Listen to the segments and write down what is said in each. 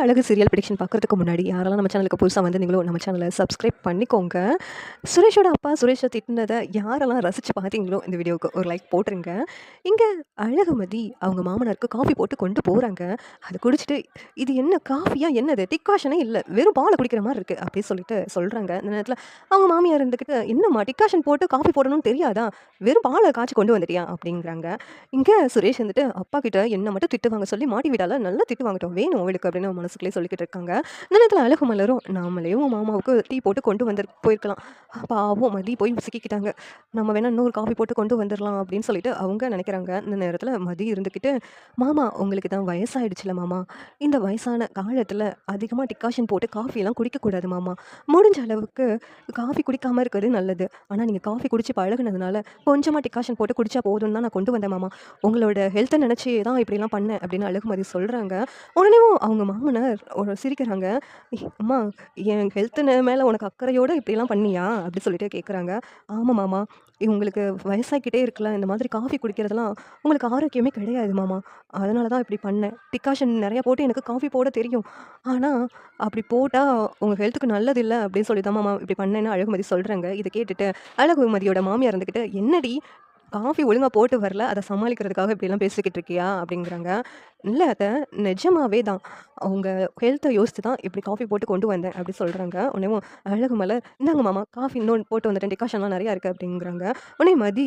அழகு serial prediction பார்க்குறதுக்கு முன்னாடி யாரெல்லாம் நம்ம சேனலுக்கு புதுசாக வந்திருந்தீங்களோ நம்ம சேனலை சப்ஸ்கிரைப் பண்ணிக்கோங்க. சுரேஷோட அப்பா சுரேஷை திட்டினதை யாரெல்லாம் ரசித்து பார்த்தீங்களோ இந்த வீடியோவுக்கு ஒரு லைக் போட்டுருங்க. இங்கே அழகுமதி அவங்க மாமனாருக்கு காஃபி போட்டு கொண்டு போகிறாங்க. அதை குடிச்சிட்டு இது என்ன காஃபியா என்னது டிக்காஷனே இல்லை வெறும் பாலை குடிக்கிற மாதிரி இருக்குது அப்படின்னு சொல்லிட்டு சொல்கிறாங்க. இந்த நேரத்தில் அவங்க மாமியார் இருந்துக்கிட்டு என்னம்மா டிக்காஷன் போட்டு காஃபி போடணும்னு தெரியாதா, வெறும் பாலை காய்ச்சி கொண்டு வந்துட்டியா அப்படிங்கிறாங்க. இங்கே சுரேஷ் வந்துட்டு அப்பா கிட்ட என்ன மட்டும் திட்டு வாங்க சொல்லி மாட்டி விடால நல்லா திட்டு வாங்கட்டும் வேணும் அவளுக்கு அப்படின்னு மனசுக்குள்ளே சொல்லிக்கிட்டு இருக்காங்க. இந்த நேரத்தில் அழகு மலரும் நாமளையும் மாமாவுக்கு டீ போட்டு கொண்டு வந்து போயிருக்கலாம், பாவம் மதி போய் சிக்கிக்கிட்டாங்க, நம்ம வேணா இன்னொரு காஃபி போட்டு கொண்டு வந்துடலாம் அப்படின்னு சொல்லிட்டு அவங்க நினைக்கிறாங்க. இந்த நேரத்தில் மதி இருந்துக்கிட்டு மாமா உங்களுக்கு தான் வயசாயிடுச்சுல மாமா, இந்த வயசான காலத்தில் அதிகமாக டிகாஷன் போட்டு காஃபியெல்லாம் குடிக்கக்கூடாது மாமா, முடிஞ்ச அளவுக்கு காஃபி குடிக்காமல் இருக்கிறது நல்லது, ஆனால் நீங்கள் காஃபி குடிச்சு பழகுனதுனால கொஞ்சமாக டிகாஷன் போட்டு குடிச்சா போதும்னு தான் நான் கொண்டு வந்தேன் மாமா, உங்களோட ஹெல்த்தை நினச்சி தான் இப்படிலாம் பண்ணேன் அப்படின்னு அழகுமதி சொல்கிறாங்க. உடனே அவங்க மாமனார் ஒரு சிரிக்கிறாங்க. அம்மா என் ஹெல்த்து மேலே உனக்கு அக்கறையோடு இப்படிலாம் பண்ணியா அப்படி சொல்லிட்டு கேட்குறாங்க. ஆமாம் மாமா, உங்களுக்கு வயசாகிக்கிட்டே இருக்கலாம், இந்த மாதிரி காஃபி குடிக்கிறதுலாம் உங்களுக்கு ஆரோக்கியமே கிடையாது மாமா, அதனால தான் இப்படி பண்ணேன், டிகாஷன் நிறையா போட்டு எனக்கு காஃபி போட தெரியும், ஆனால் அப்படி போட்டால் உங்கள் ஹெல்த்துக்கு நல்லதில்லை அப்படின்னு சொல்லி தான் மாமா இப்படி பண்ணேன்னு அழகுமதி சொல்கிறாங்க. இதை கேட்டுட்டு அழகுமதியோட மாமியார் இருந்துக்கிட்டு என்னடி காஃபி ஒழுங்காக போட்டு வரல, அதை சமாளிக்கிறதுக்காக இப்படிலாம் பேசிக்கிட்டு இருக்கியா அப்படிங்கிறாங்க. இல்லை அதை நிஜமாவே தான் அவங்க ஹெல்த்தை யோசித்து தான் இப்படி காஃபி போட்டு கொண்டு வந்தேன் அப்படி சொல்கிறாங்க. உடனே அழகு மலர் இந்தாங்க மாமா காஃபி இன்னொன்று போட்டு வந்துட்டேன், டிகாஷன்லாம் நிறையா இருக்குது அப்படிங்கிறாங்க. உடனே மதி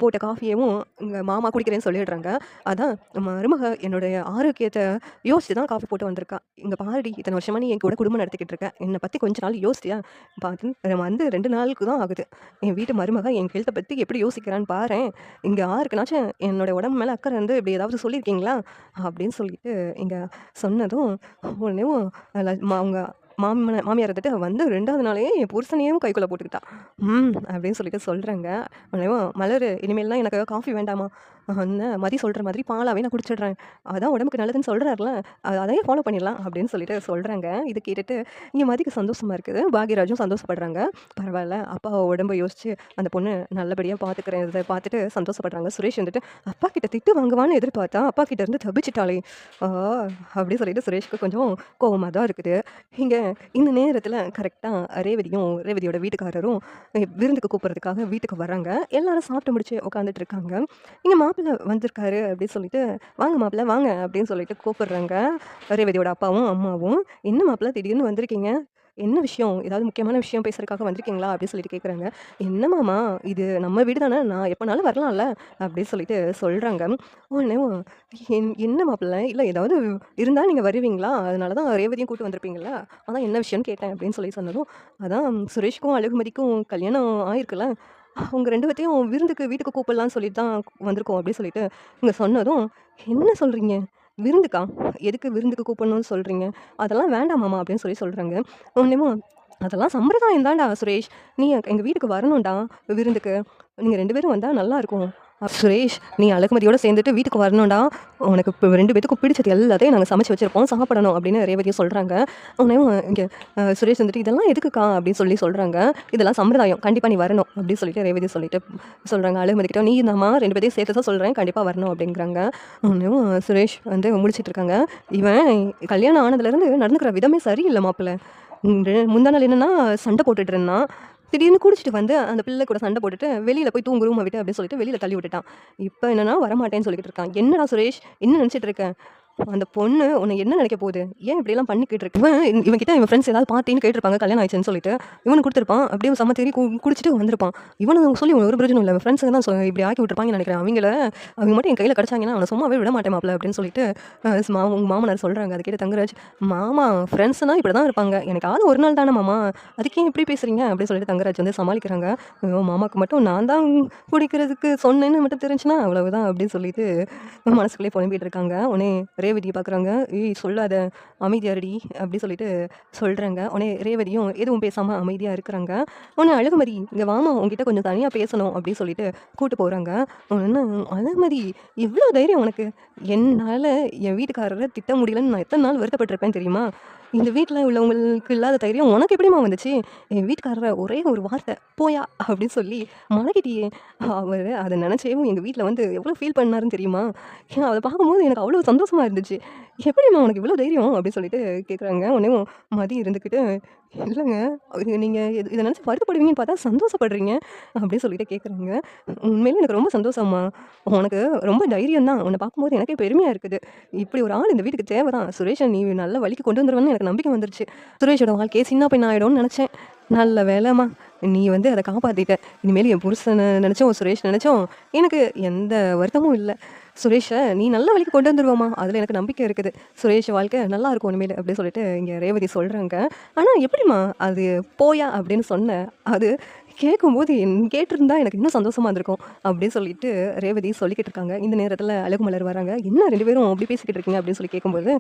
போட்ட காஃபியவும் இங்கே மாமா குடிக்கிறேன்னு சொல்லிடுறாங்க. அதான் மருமக என்னுடைய ஆரோக்கியத்தை யோசித்து தான் காஃபி போட்டு வந்திருக்கா, இங்கே பாரடி இத்தனை வருஷமாக நீ என் கூட குடும்பம் நடத்திக்கிட்டு இருக்கேன், என்னை பற்றி கொஞ்ச நாள் யோசித்தியா பார்த்து வந்து 2 நாளுக்கு தான் ஆகுது, என் வீட்டு மருமக என் ஹெல்த்தை பற்றி எப்படி யோசிக்கிறான்னு பாரு, இங்கே யாருக்குனாச்சும் என்னோட உடம்பு மேலே அக்கறை இருந்து இப்படி ஏதாவது சொல்லியிருக்கீங்களா அப்படின்னு சொல்லிட்டு இங்கே சொன்னதும் உடனே அவங்க மாமியார் இருந்துட்டு வந்து 2வது நாளே என் புருஷனையும் கைக்குள்ளே போட்டுக்கிட்டா அப்படின்னு சொல்லிட்டு சொல்கிறாங்க. உடனே மலர் இனிமேல் தான் எனக்கு காஃபி வேண்டாமா, மதி சொல்கிற மாதிரி பாலாவே நான் குடிச்சிடுறேன், அதான் உடம்புக்கு நல்லதுன்னு சொல்கிறாருல, அதையே ஃபாலோ பண்ணிடலாம் அப்படின்னு சொல்லிட்டு சொல்கிறாங்க. இது கேட்டுட்டு இங்கே மதிக்கு சந்தோஷமாக இருக்குது, பாக்யராஜும் சந்தோஷப்படுறாங்க. பரவாயில்ல அப்பா உடம்பை யோசிச்சு அந்த பொண்ணு நல்லபடியாக பார்த்துக்கிறேன், இதை பார்த்துட்டு சந்தோஷப்படுறாங்க. சுரேஷ் வந்துட்டு அப்பா கிட்ட திட்டு வாங்குவான்னு எதிர்பார்த்தா அப்பா கிட்ட இருந்து தப்பிச்சிட்டாளே அப்படின்னு சொல்லிட்டு சுரேஷ்க்கு கொஞ்சம் கோவமாக தான் இருக்குது. இங்கே இந்த நேரத்தில் கரெக்டாக ரேவதியோட வீட்டுக்காரரும் விருந்துக்கு கூப்பிட்றதுக்காக வீட்டுக்கு வராங்க. எல்லாரும் சாப்பிட்டு முடிச்சு உட்காந்துட்டு இருக்காங்க. இங்கே மாப்பிள்ளை வந்திருக்காரு அப்படின்னு சொல்லிட்டு வாங்க மாப்பிள்ளை வாங்க அப்படின்னு சொல்லிட்டு கூப்பிடுறாங்க ரேவதியோட அப்பாவும் அம்மாவும். என்ன மாப்பிள்ளை திடீர்னு வந்திருக்கீங்க, என்ன விஷயம், ஏதாவது முக்கியமான விஷயம் பேசுறதுக்காக வந்திருக்கீங்களா அப்படின்னு சொல்லிட்டு கேட்குறாங்க. என்ன மாமா இது நம்ம வீடு தானே, நான் எப்போனாலும் வரலாம்ல அப்படின்னு சொல்லிட்டு சொல்கிறாங்க. உடனே என்ன மாப்பிள்ளை இல்லை ஏதாவது இருந்தால் நீங்கள் வருவீங்களா, அதனால தான் ரேவதியும் கூப்பிட்டு வந்திருப்பீங்களா, அதான் என்ன விஷயம்னு கேட்டேன் அப்படின்னு சொல்லி சொன்னதும் அதான் சுரேஷ்க்கும் அழகுமதிக்கும் கல்யாணம் ஆயிருக்குல்ல, அவங்க 2 பேத்தையும் விருந்துக்கு வீட்டுக்கு கூப்பிடலான்னு சொல்லிட்டு தான் வந்திருக்கோம் அப்படின்னு சொல்லிட்டு இங்கே சொன்னதும் என்ன சொல்கிறீங்க, விருந்துக்கா, எதுக்கு விருந்துக்கு கூப்பிடணும்னு சொல்கிறீங்க, அதெல்லாம் வேண்டாம் மாமா அப்படின்னு சொல்கிறாங்க. ஒன்றுமோ அதெல்லாம் சம்பிரதாயம் தான்டா சுரேஷ், நீ எங்கள் வீட்டுக்கு வரணும்டா விருந்துக்கு, நீங்கள் 2 பேரும் வந்தால் நல்லாயிருக்கும், சுரேஷ் நீ அழகுமதியோடு சேர்ந்துட்டு வீட்டுக்கு வரணும்டா, உனக்கு இப்போ 2 பேத்துக்கும் பிடிச்சது எல்லாத்தையும் நாங்கள் சமைச்சு வச்சுருப்போம் சாப்பிடணும் அப்படின்னு ரேவதியும் சொல்கிறாங்க. உடனே இங்கே சுரேஷ் வந்துட்டு இதெல்லாம் எதுக்குக்கா அப்படின்னு சொல்கிறாங்க. இதெல்லாம் சம்பிரதாயம், கண்டிப்பாக நீ வரணும் அப்படின்னு சொல்லிட்டு ரேவதி சொல்லிட்டு சொல்கிறாங்க. அழகுமதிக்கிட்ட நீ இந்தாம்மா 2 பேத்தையும் சேர்த்து தான் சொல்கிறேன், கண்டிப்பாக வரணும் அப்படிங்கிறாங்க. உடனே சுரேஷ் வந்து முடிச்சிட்டு இருக்காங்க. இவன் கல்யாணம் ஆனதுலேருந்து நடந்துக்கிற விதமே சரியில்லை மாப்பிள்ளை, முந்தா நாள் என்னென்னா சண்டை போட்டுட்டு இருந்தான், திடீர்னு குடிச்சிட்டு வந்து அந்த பிள்ளை கூட சண்டை போட்டுட்டு வெளியில் போய் தூங்கு ரூமை விட்டு அப்படின்னு சொல்லிட்டு வெளியில் தள்ளி விட்டுட்டான். இப்போ என்னன்னா வரமாட்டேன்னு சொல்லிட்டு இருக்கான். என்னடா சுரேஷ் என்ன நினச்சிட்டு இருக்கேன், அந்த பொண்ணு உன்னை என்ன நினைக்க போகுது, ஏன் இப்படிலாம் பண்ணிக்கிட்டு இருக்கு, இவன் கிட்ட இவன் ஃப்ரெண்ட்ஸ் ஏதாவது பார்த்தேன்னு கேட்டிருப்பாங்க கல்யாணம் ஆயிடுச்சுன்னு சொல்லிட்டு இவனு கொடுத்துருப்பான், அப்படியே செம்ம தேடி குடிச்சிட்டு வந்திருப்பான். இவனு சொல்லி ஒரு பிரச்சனை இல்லை, ஃப்ரெண்ட்ஸுங்க தான் இப்படி ஆக்கி விட்டுருப்பாங்கன்னு நினைக்கிறேன், அவங்க மட்டும் என் கையில் கிடச்சாங்கன்னா அவனை சும்மாவே விட மாட்டேன் மாப்பிள்ள அப்படின்னு சொல்லிட்டு உங்கள் மாமனார் சொல்கிறாங்க. அதை கேட்டு தங்கராஜ் மாமா ஃப்ரெண்ட்ஸ்னால் இப்படி தான் இருப்பாங்க, எனக்காவது ஒரு நாள் தானே மாமா, அதுக்கே எப்படி பேசுகிறீங்க அப்படின்னு சொல்லிட்டு தங்கராஜ் வந்து சமாளிக்கிறாங்க. மாமாவுக்கு மட்டும் நான் தான் குடிக்கிறதுக்கு சொன்னேன்னு மட்டும் தெரிஞ்சுன்னா அவ்வளவுதான் அப்படின்னு சொல்லிட்டு மனசுக்குள்ளே புலம்பிகிட்டு இருக்காங்க. உடனே ரேவதியை பார்க்குறாங்க. ஏய் சொல்லாத அமைதியாரடி அப்படி சொல்லிட்டு சொல்கிறாங்க. உடனே ரேவதியும் எதுவும் பேசாமல் அமைதியாக இருக்கிறாங்க. உடனே அழகுமதி இங்கே வாமா உங்ககிட்ட கொஞ்சம் தனியாக பேசணும் அப்படின்னு சொல்லிட்டு கூப்பிட்டு போகிறாங்க. உடனே அழகுமதி இவ்வளோ தைரியம் உனக்கு, என்னால் என் வீட்டுக்காரரை திட்ட முடியலன்னு நான் எத்தனை நாள் வருத்தப்பட்டிருப்பேன் தெரியுமா, இந்த வீட்டில் உள்ளவங்களுக்கு இல்லாத தைரியம் உனக்கு எப்படிமா வந்துச்சு, என் வீட்டுக்காரரை ஒரே ஒரு வார்த்தை போயா அப்படின்னு சொல்லி மலகிட்டியே, அவர் அதை நினச்சேவும் எங்கள் வீட்டில் வந்து எவ்வளோ ஃபீல் பண்ணாருன்னு தெரியுமா, அதை பார்க்கும்போது எனக்கு அவ்வளோ சந்தோஷமாக இருந்துச்சு, எப்படிம்மா உனக்கு இவ்வளோ தைரியம்? அப்படின்னு சொல்லிட்டு கேட்குறாங்க. உடனேவும் மதி இருந்துக்கிட்டு, இல்லங்க நீங்க இத நினச்சு வருத்தப்படுவீங்கன்னு பார்த்தா சந்தோஷப்படுறீங்க அப்படின்னு சொல்லிட்டு கேட்குறாங்க. உண்மையிலே எனக்கு ரொம்ப சந்தோஷம்மா. உனக்கு ரொம்ப தைரியம் தான். உன்ன பார்க்கும்போது எனக்கே பெருமையா இருக்குது. இப்படி ஒரு ஆள் இந்த வீட்டுக்கு தேவ தான். சுரேஷ நீ நல்ல வழிக்கு கொண்டு வந்துருவேன்னு எனக்கு நம்பிக்கை வந்துருச்சு. சுரேஷோட வாழ்க்கையே சின்ன பின்ன ஆயிடும்னு நெனச்சேன். நல்ல வேலைம்மா. நீ வந்து அத காப்பாத்திட்ட. இனிமேல் என் புருஷன நெனச்சும், சுரேஷ் நெனச்சும் எனக்கு எந்த வருத்தமும் இல்ல. சுரேஷ நீ நல்ல வழிக்கு கொண்டு வந்துருவம்மா. அதுல எனக்கு நம்பிக்கை இருக்குது. சுரேஷ் வாழ்க்கை நல்லா இருக்கும் இனிமேலு அப்படின்னு சொல்லிட்டு இங்க ரேவதி சொல்றாங்க. ஆனா எப்படிம்மா அது போயா அப்படின்னு சொன்ன? அது கேட்கும்போது கேட்டிருந்தா எனக்கு இன்னும் சந்தோஷமா இருந்திருக்கும். அப்படின்னு சொல்லிட்டு ரேவதி சொல்லிக்கிட்டு இருக்காங்க. இந்த நேரத்துல அழகுமலர் வராங்க. என்ன 2 பேரும் அப்படி பேசிக்கிட்டு இருக்கீங்க அப்படின்னு சொல்லி கேட்கும்போது,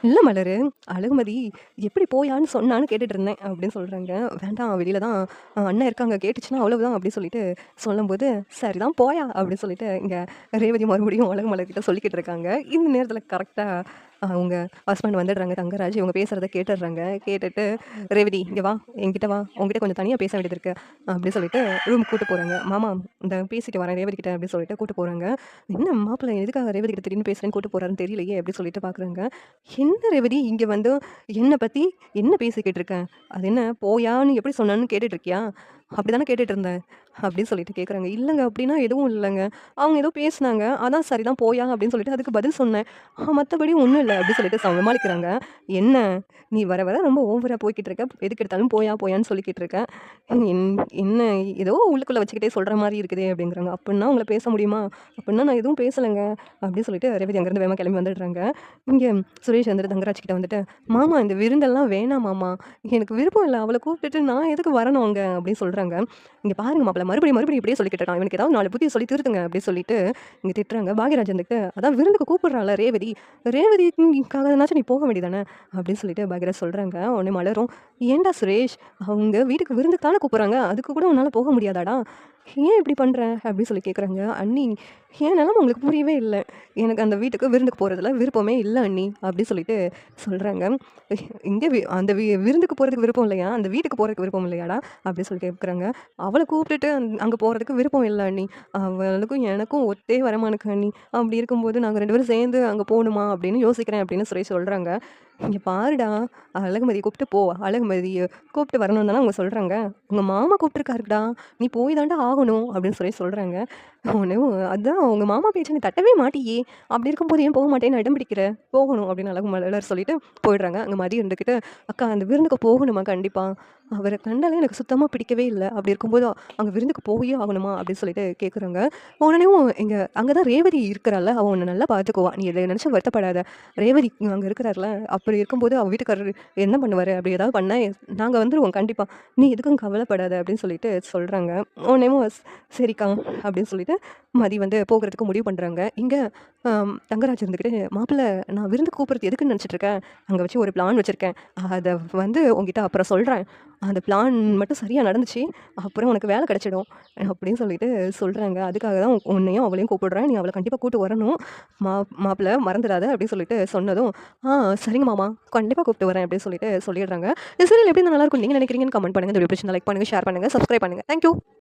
இல்ல மலரு, அழகுமதி எப்படி போயான்னு சொன்னான்னு கேட்டுட்டு இருந்தேன் அப்படின்னு சொல்றாங்க. வேண்டாம் வெளியில தான் அண்ணன் இருக்காங்க கேட்டுச்சுன்னா அவ்வளவுதான் அப்படின்னு சொல்லிட்டு சொல்லும்போது, சரிதான் போயா அப்படின்னு சொல்லிட்டு இங்க ரேவதி மறுபடியும் அழகுமலர்கிட்ட சொல்லிக்கிட்டு இருக்காங்க. இந்த நேரத்துல கரெக்ட்டா அவங்க ஹஸ்பண்ட் வந்துடுறாங்க தங்கராஜ். இவங்க பேசுறத கேட்டுடுறாங்க. கேட்டுட்டு, "ரேவதி இங்க வா, என்கிட்ட வா. உன்கிட்ட கொஞ்சம் தனியா பேச வேண்டியது இருக்கு." அப்படின்னு சொல்லிட்டு ரூமுக்கு கூட்டு போறாங்க. "மாமா இந்த பேசிட்டு வரேன் ரேவதி கிட்ட" அப்படின்னு சொல்லிட்டு கூட்டு போறாங்க. என்ன மாப்பிள்ளை எதுக்காக ரேவதி கிட்ட திடீர்னு பேசுறேன்னு கூட்டு போறாருன்னு தெரியலையே அப்படின்னு சொல்லிட்டு பார்க்குறாங்க. என்ன ரேவதி இங்க வந்து என்ன பத்தி என்ன பேசிக்கிட்டு இருக்க? அது என்ன போயான்னு எப்படி சொன்னான்னு கேட்டுட்டு இருக்கியா? அப்படிதானே கேட்டுட்டு இருந்தேன். அப்படின்னு சொல்லிட்டு கேட்குறாங்க. இல்லங்க அப்படின்னா எதுவும் இல்லங்க. அவங்க ஏதோ பேசுனாங்க. அதான் சரிதான் போயா அப்படின்னு சொல்லிட்டு அதுக்கு பதில் சொன்னேன். மத்தபடி ஒண்ணும் இல்ல அப்படின்னு சொல்லிட்டு சமாளிக்கிறாங்க. என்ன நீ வர வர ரொம்ப ஓவரா போய்க்கிட்டு இருக்க. எதுக்கு எடுத்தாலும் போயா போயான்னு சொல்லிக்கிட்டு இருக்க. என் என்ன ஏதோ உள்ளுக்குள்ள வச்சுக்கிட்டே சொல்ற மாரி இருக்குதே அப்படிங்கிறாங்க. அப்படின்னா உங்கள பேச முடியுமா? அப்படின்னா நான் எதுவும் பேசலங்க. அப்படின்னு சொல்லிட்டு ரேவதி அங்கேருந்து வேகமா கிளம்பி வந்துடுறாங்க. இங்க சுரேஷ் வந்துட்டு தங்கராஜ் கிட்ட வந்துட்டு, மாமா இந்த விருந்தெல்லாம் வேணாம் மாமா. எனக்கு விருப்பம் இல்ல. அவள கூப்பிட்டுட்டு நான் எதுக்கு வரணும் அங்க அப்படின்னு சொல்றாங்க. இங்க பாருங்க மாப்பிள மறுபடியும் இப்படியே சொல்லிக்கிட்டு இருக்கான். இவனுக்கு ஏதாவது 4 புத்திய சொல்லி திருத்துங்க அப்படின்னு சொல்லிட்டு இங்க திட்டுறாங்க. பாக்யராஜ் வந்துட்டு, அதான் விருந்துக்கு கூப்பிடுறாள்ல ரேவதி. ரேவதிக்காகனாச்சும் நீ போக வேண்டியதானே அப்படின்னு சொல்லிட்டு பாக்யராஜ் சொல்றாங்க. உடனே மலரும், ஏன்டா சுரேஷ் அவங்க வீட்டுக்கு விருந்துக்கு தானே கூப்பிடுறாங்க. அதுக்கு கூட உன்னால போக முடியாதாடா? ஏன் இப்படி பண்ற? அப்படின்னு சொல்லி கேட்குறாங்க. அண்ணி என் நிலைமை உங்களுக்கு புரியவே இல்ல. எனக்கு அந்த வீட்டுக்கு விருந்துக்கு போறதுல விருப்பமே இல்ல அண்ணி அப்படின்னு சொல்லிட்டு சொல்றாங்க. இங்க அந்த விருந்துக்கு போறதுக்கு விருப்பம் இல்லையா? அந்த வீட்டுக்கு போறதுக்கு விருப்பம் இல்லையாடா? அப்படின்னு சொல்லி கேட்குறாங்க. அவள கூப்பிட்டுட்டு அங்க போறதுக்கு விருப்பம் இல்ல அண்ணி. அவளுக்கும் எனக்கும் ஒத்தே வரமானுக்கு அண்ணி. அப்படி இருக்கும்போது நாங்க 2 பேரும் சேர்ந்து அங்க போணுமா அப்படின்னு யோசிக்கிறேன் அப்படின்னு சொல்லி சொல்றாங்க. இங்க பாருடா, அழகுமதிய கூப்பிட்டு போ. அழகுமதிய கூப்பிட்டு வரணும்னு தானே அவங்க சொல்றாங்க. உங்க மாமா கூப்பிட்டுருக்காருடா. நீ போய் தான்டா ஆகணும் அப்படின்னு சொல்லி சொல்றாங்க. உடனே அதான் உங்க மாமா பேச்ச நீ தட்டவே மாட்டியே! அப்படி இருக்கும்போது ஏன் போக மாட்டேன்னு அடம் பிடிக்கிற? போகணும் அப்படின்னு அழகுமலர் சொல்லிட்டு போயிடுறாங்க. அங்க மதி இருந்துக்கிட்டு, அக்கா அந்த விருந்துக்கு போகணுமா கண்டிப்பா. அவர கண்டாலே எனக்கு சுத்தமா பிடிக்கவே இல்ல. அப்படி இருக்கும்போது அங்க விருந்துக்கு போயே ஆகணுமா அப்படின்னு சொல்லிட்டு கேட்குறாங்க. உடனேவும் அங்க தான் ரேவதி இருக்கிறாள்ல, அவ உன்ன நல்லா பார்த்துக்குவா. நீ இத நினைச்சு வருத்தப்படாத. ரேவதி அங்க இருக்கிறார்ல, அப்படி இருக்கும்போது அவ வீட்டுக்காரரு என்ன பண்ணுவாரு? அப்படி ஏதாவது பண்ணா நாங்க வந்துருவோம் கண்டிப்பா. நீ எதுக்கும் கவலைப்படாத அப்படின்னு சொல்லிட்டு சொல்றாங்க. உடனேவும் சரிக்கா அப்படின்னு சொல்லிட்டு மதி வந்து போகுறதுக்கு முடிவு பண்றாங்க. இங்க தங்கராஜ் இருந்துக்கிட்டு, மாப்பிள நான் விருந்துக்கு கூப்பிடுறது எதுக்குன்னு நினைச்சிட்டு இருக்கேன். அங்க வச்சு ஒரு பிளான் வச்சிருக்கேன். அத வந்து உன்கிட்ட அப்புறம் சொல்றேன். அந்த பிளான் மட்டும் சரியா நடந்துச்சு. அப்புறம் உனக்கு வேலை கிடைச்சிடும். அப்படின்னு சொல்லிட்டு சொல்றாங்க. அதுக்காக தான் உன்னையும் அவளையும் கூப்பிடுறேன். நீ அவள கண்டிப்பா கூட்டு வரணும். மாப்பிள மறந்துடாத அப்படின்னு சொல்லிட்டு சொன்னதும், சரிங்க மாமா. கண்டிப்பா கூப்பிட்டு வரேன் அப்படின்னு சொல்லிட்டு சொல்லிடுறாங்க. இந்த சீரியல் எப்படி நல்லா இருக்கும் நீங்க நினைக்கிறீங்கன்னு கமெண்ட் பண்ணுங்க. இந்த வீடியோ பிடிச்சிருந்தா லைக் பண்ணுங்க, ஷேர் பண்ணுங்க, சப்ஸ்கிரைப் பண்ணுங்க. Thank you.